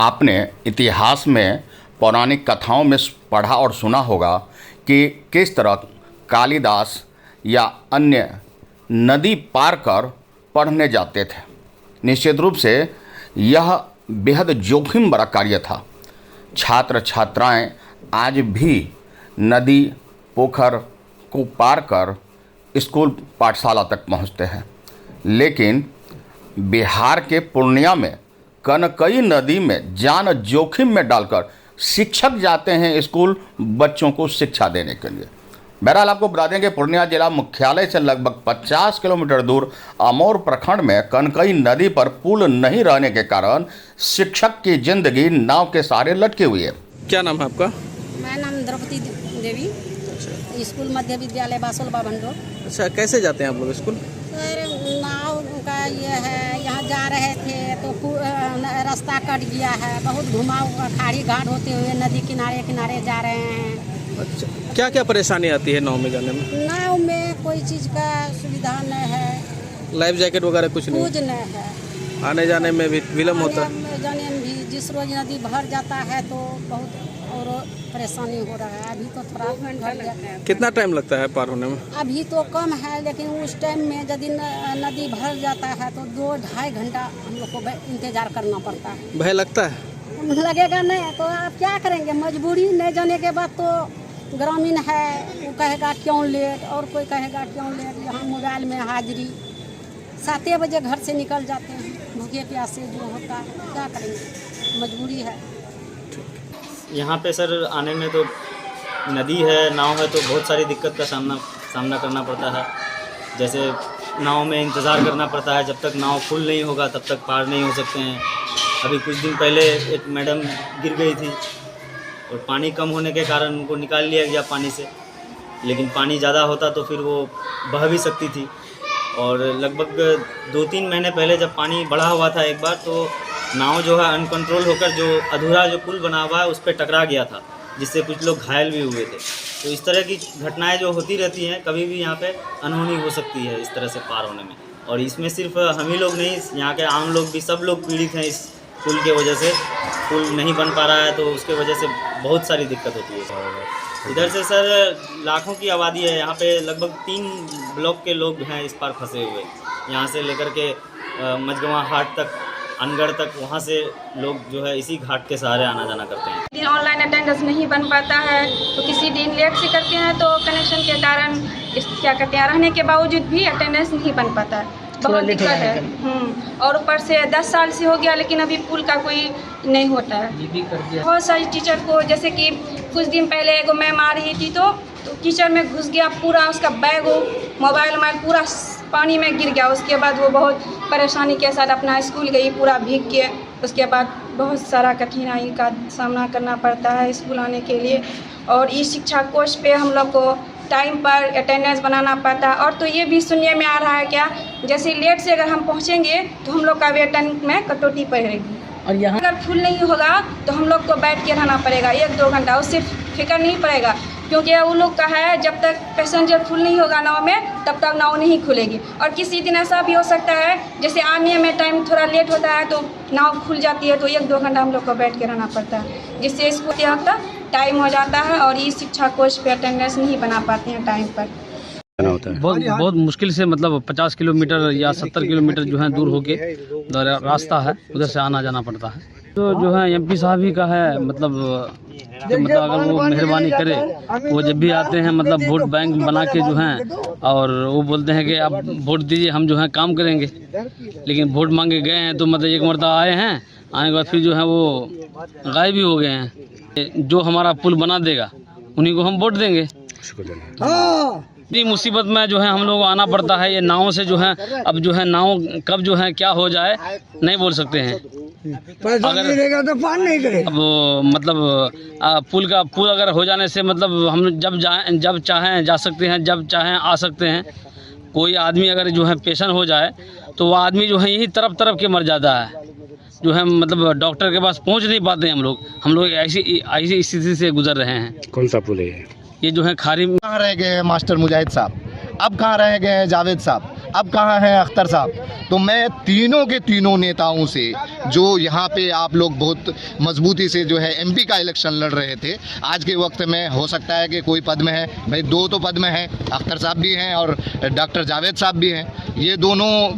आपने इतिहास में पौराणिक कथाओं में पढ़ा और सुना होगा कि किस तरह कालिदास या अन्य नदी पार कर पढ़ने जाते थे। निश्चित रूप से यह बेहद जोखिम भरा कार्य था। छात्र छात्राएं आज भी नदी पोखर को पार कर स्कूल पाठशाला तक पहुंचते हैं, लेकिन बिहार के पूर्णिया में कनकई नदी में जान जोखिम में डालकर शिक्षक जाते हैं स्कूल बच्चों को शिक्षा देने के लिए। बहरहाल आपको बता दें कि पूर्णिया जिला मुख्यालय से लगभग 50 किलोमीटर दूर अमौर प्रखंड में कनकई नदी पर पुल नहीं रहने के कारण शिक्षक की जिंदगी नाव के सहारे लटकी हुई है। क्या नाम है आपका? मेरा नाम द्रौपदी देवी। स्कूल मध्य विद्यालय बासोलबा भंडोर। अच्छा, कैसे जाते हैं आप लोग स्कूल? सर नाव का ये है, यहाँ जा रहे थे तो रास्ता कट गया है, बहुत घुमाव खाड़ी घाट होते हुए नदी किनारे किनारे जा रहे हैं। अच्छा, क्या क्या परेशानी आती है नाव में जाने में? नाव में कोई चीज़ का सुविधा नहीं है, लाइफ जैकेट वगैरह कुछ नहीं? कुछ नहीं है। आने जाने में भी विलम्ब होता है? आने जाने में भी जिस रोज नदी भर जाता है तो बहुत और परेशानी हो रहा है। अभी तो थोड़ा घट गया। कितना टाइम लगता है पार होने में? अभी तो कम है, लेकिन उस टाइम में यदि नदी भर जाता है तो 2-2.5 घंटा हम लोग को इंतजार करना पड़ता है। भय लगता है? लगेगा नहीं तो आप क्या करेंगे, मजबूरी। नहीं जाने के बाद तो ग्रामीण है, वो कहेगा क्यों लेट, और कोई कहेगा क्यों लेट। यहाँ मोबाइल में हाजिरी 7 बजे घर से निकल जाते हैं, भूखे प्यासे जो होता है, क्या करेंगे, मजबूरी है। यहाँ पे सर आने में तो नदी है, नाव है, तो बहुत सारी दिक्कत का सामना करना पड़ता है। जैसे नाव में इंतज़ार करना पड़ता है, जब तक नाव फुल नहीं होगा तब तक पार नहीं हो सकते हैं। अभी कुछ दिन पहले एक मैडम गिर गई थी और पानी कम होने के कारण उनको निकाल लिया गया पानी से, लेकिन पानी ज़्यादा होता तो फिर वो बह भी सकती थी। और लगभग 2-3 महीने पहले जब पानी बढ़ा हुआ था एक बार, तो नाव जो है अनकंट्रोल होकर जो अधूरा जो पुल बना हुआ है उस पर टकरा गया था, जिससे कुछ लोग घायल भी हुए थे। तो इस तरह की घटनाएं जो होती रहती हैं, कभी भी यहाँ पे अनहोनी हो सकती है इस तरह से पार होने में। और इसमें सिर्फ हम ही लोग नहीं, यहाँ के आम लोग भी, सब लोग पीड़ित हैं इस पुल के वजह से। पुल नहीं बन पा रहा है तो उसके वजह से बहुत सारी दिक्कत होती है। इधर से सर लाखों की आबादी है, यहाँ पे लगभग 3 ब्लॉक के लोग हैं इस पार फंसे हुए। यहाँ से लेकर के मझगवां हाट तक, अनगढ़ तक, वहाँ से लोग जो है इसी घाट के सहारे आना जाना करते हैं। दिन ऑनलाइन अटेंडेंस नहीं बन पाता है तो किसी दिन लेट से करते हैं, तो कनेक्शन के कारण क्या कहते हैं, रहने के बावजूद भी अटेंडेंस नहीं बन पाता है, बहुत दिक्कत है। और ऊपर से 10 साल से हो गया, लेकिन अभी पुल का कोई नहीं होता है। बहुत सारी टीचर को, जैसे कि कुछ दिन पहले एगो मैम आ रही थी तो टीचर में घुस गया, पूरा उसका बैग मोबाइल पूरा पानी में गिर गया। उसके बाद वो बहुत परेशानी के साथ अपना स्कूल गई, पूरा भीग के। उसके बाद बहुत सारा कठिनाई का सामना करना पड़ता है स्कूल आने के लिए। और ई शिक्षा कोष पे हम लोग को टाइम पर अटेंडेंस बनाना पड़ता है। और तो ये भी सुनने में आ रहा है क्या, जैसे लेट से अगर हम पहुँचेंगे तो हम लोग का वेतन में कटौती पड़ेगी। और यहाँ अगर फुल नहीं होगा तो हम लोग को बैठ के रहना पड़ेगा 1-2 घंटा, उससे फिक्र नहीं पड़ेगा, क्योंकि वो लोग का है जब तक पैसेंजर फुल नहीं होगा नाव में तब तक नाव नहीं खुलेगी। और किसी दिन ऐसा भी हो सकता है, जैसे आने में टाइम थोड़ा लेट होता है तो नाव खुल जाती है, तो 1-2 घंटा हम लोग को बैठ के रहना पड़ता है, जिससे इसको यहाँ तक टाइम हो जाता है और ई शिक्षा कोष पे अटेंडेंस नहीं बना पाते हैं टाइम पर। बहुत मुश्किल से, मतलब 50 किलोमीटर या 70 किलोमीटर जो है दूर होके रास्ता है, उधर से आना जाना पड़ता है। तो जो है MP साहब ही का है, मतलब अगर वो मेहरबानी करे, वो जब भी आते हैं मतलब वोट बैंक बना के जो हैं, और वो बोलते हैं कि आप वोट दीजिए, हम जो है काम करेंगे। लेकिन वोट मांगे गए हैं तो मतलब एक मरतबा आए हैं, आने के बाद फिर जो है वो गायब भी हो गए हैं। जो हमारा पुल बना देगा उन्हीं को हम वोट देंगे। इतनी मुसीबत में जो है हम लोग आना पड़ता है ये नाव से, जो है अब जो है नाव कब जो है क्या हो जाए नहीं बोल सकते हैं। अगर तो पान नहीं करे, अब मतलब पुल अगर हो जाने से मतलब हम जब चाहें जा सकते हैं, जब चाहें आ सकते हैं। कोई आदमी अगर जो है पेशेंट हो जाए तो वो आदमी जो है यही तरफ के मर जाता है, जो है मतलब डॉक्टर के पास पहुंच नहीं पाते हैं हम लोग ऐसी स्थिति से गुजर रहे हैं। कौन सा पुल है ये? ये जो है खारी। कहाँ रह गए मास्टर मुजाहिद साहब, अब कहाँ रह गए जावेद साहब, अब कहाँ हैं अख्तर साहब। तो मैं तीनों के तीनों नेताओं से, जो यहाँ पे आप लोग बहुत मजबूती से जो है एमपी का इलेक्शन लड़ रहे थे, आज के वक्त में हो सकता है कि कोई पद में है, भाई 2 तो पद में हैं, अख्तर साहब भी हैं और डॉक्टर जावेद साहब भी हैं, ये दोनों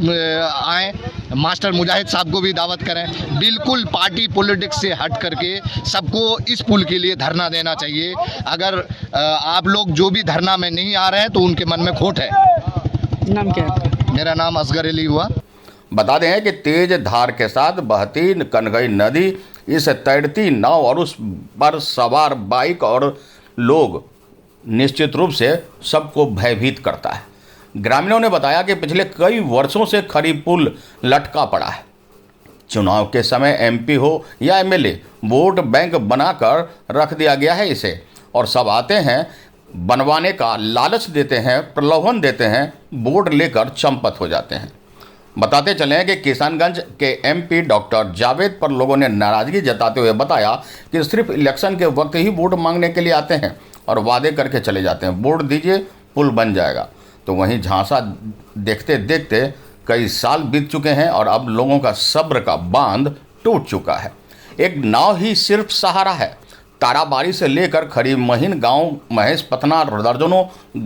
आए, मास्टर मुजाहिद साहब को भी दावत करें, बिल्कुल पार्टी पॉलिटिक्स से हट करके सबको इस पुल के लिए धरना देना चाहिए। अगर आप लोग जो भी धरना में नहीं आ रहे हैं तो उनके मन में खोट है। नाम क्या है? मेरा नाम असगर अली हुआ। बता दें कि तेज धार के साथ बहती कनगई नदी, इस तैरती नाव और उस पर सवार बाइक और लोग निश्चित रूप से सबको भयभीत करता है। ग्रामीणों ने बताया कि पिछले कई वर्षों से खरी पुल लटका पड़ा है। चुनाव के समय एमपी हो या एमएलए, वोट बैंक बनाकर रख दिया गया है इसे, और सब आते हैं, बनवाने का लालच देते हैं, प्रलोभन देते हैं, वोट लेकर चंपत हो जाते हैं। बताते चलें कि किशनगंज के एमपी डॉक्टर जावेद पर लोगों ने नाराजगी जताते हुए बताया कि सिर्फ इलेक्शन के वक्त ही वोट मांगने के लिए आते हैं और वादे करके चले जाते हैं, वोट दीजिए पुल बन जाएगा। तो वहीं झांसा देखते देखते कई साल बीत चुके हैं और अब लोगों का सब्र का बांध टूट चुका है। एक नाव ही सिर्फ सहारा है। ताराबाड़ी से लेकर खरी महीन गांव, महेश पतना, दर्जनों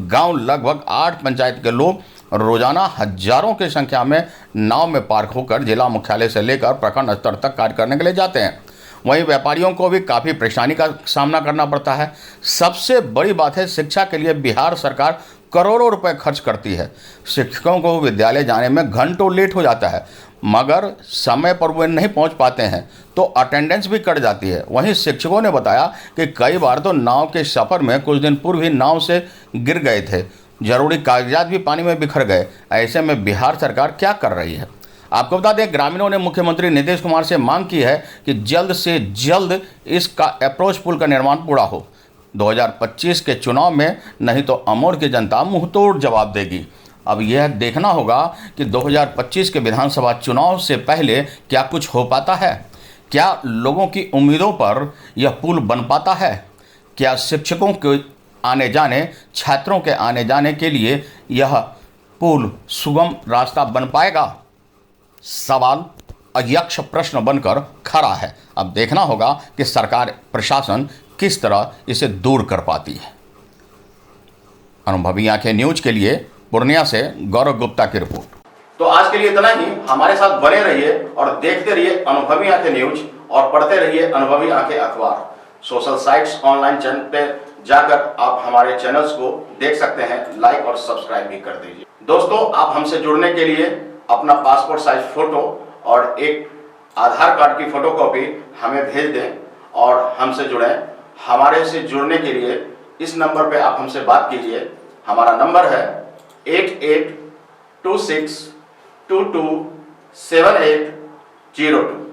गांव, लगभग 8 पंचायत के लोग रोजाना हजारों की संख्या में नाव में पार्क होकर जिला मुख्यालय से लेकर प्रखंड स्तर तक कार्य करने के लिए जाते हैं। वहीं व्यापारियों को भी काफ़ी परेशानी का सामना करना पड़ता है। सबसे बड़ी बात है, शिक्षा के लिए बिहार सरकार करोड़ों रुपए खर्च करती है। शिक्षकों को विद्यालय जाने में घंटों लेट हो जाता है, मगर समय पर वे नहीं पहुंच पाते हैं तो अटेंडेंस भी कट जाती है। वहीं शिक्षकों ने बताया कि कई बार तो नाव के सफ़र में कुछ दिन पूर्व ही नाव से गिर गए थे, जरूरी कागजात भी पानी में बिखर गए। ऐसे में बिहार सरकार क्या कर रही है? आपको बता दें, ग्रामीणों ने मुख्यमंत्री नीतीश कुमार से मांग की है कि जल्द से जल्द इसका अप्रोच पुल का निर्माण पूरा हो 2025 के चुनाव में, नहीं तो अमोर की जनता मुंहतोड़ जवाब देगी। अब यह देखना होगा कि 2025 के विधानसभा चुनाव से पहले क्या कुछ हो पाता है, क्या लोगों की उम्मीदों पर यह पुल बन पाता है, क्या शिक्षकों के आने जाने, छात्रों के आने जाने के लिए यह पुल सुगम रास्ता बन पाएगा। सवाल अयक्ष प्रश्न बनकर खड़ा है। अब देखना होगा कि सरकार, प्रशासन किस तरह इसे दूर कर पाती है। अनुभवी आंखें न्यूज के लिए पूर्णिया से गौरव गुप्ता की रिपोर्ट। तो आज के लिए इतना ही। हमारे साथ बने रहिए और देखते रहिए अनुभवी आंखें न्यूज और पढ़ते रहिए अनुभवी आंखें अखबार। सोशल साइट्स, ऑनलाइन चैनल पे जाकर आप हमारे चैनल्स को देख सकते हैं, लाइक और सब्सक्राइब भी कर दीजिए। दोस्तों, आप हमसे जुड़ने के लिए अपना पासपोर्ट साइज फोटो और एक आधार कार्ड की फोटोकॉपी हमें भेज दें और हमसे जुड़ें। हमारे से जुड़ने के लिए इस नंबर पे आप हमसे बात कीजिए। हमारा नंबर है 8826227802।